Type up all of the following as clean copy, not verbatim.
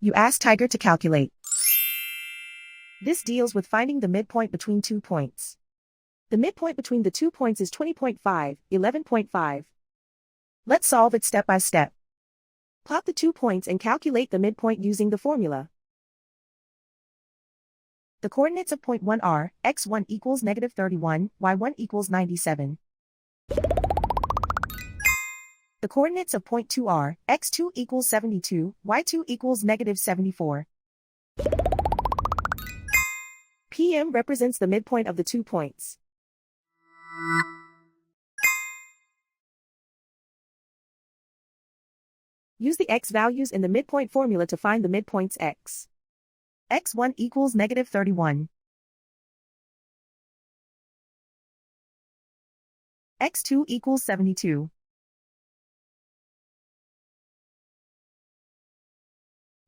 You ask Tiger to calculate. This deals with finding the midpoint between 2 points. The midpoint between the 2 points is 20.5, 11.5. Let's solve it step by step. Plot the 2 points and calculate the midpoint using the formula. The coordinates of point 1 are, x1 equals -31, y1 equals 97. The coordinates of point 2 are, x2 equals 72, y2 equals -74. PM represents the midpoint of the 2 points. Use the x values in the midpoint formula to find the midpoints x. x1 equals -31. x2 equals 72.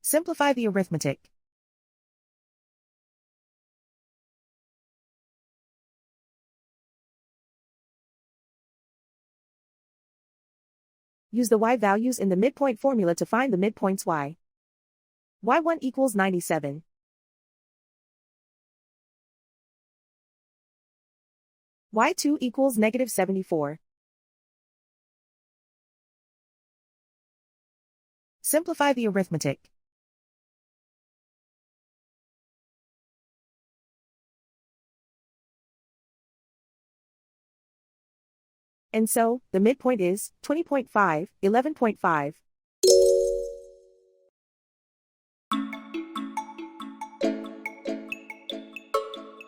Simplify the arithmetic. Use the y values in the midpoint formula to find the midpoints y. y1 equals 97. y2 equals -74. Simplify the arithmetic. And so, the midpoint is 20.5, 11.5.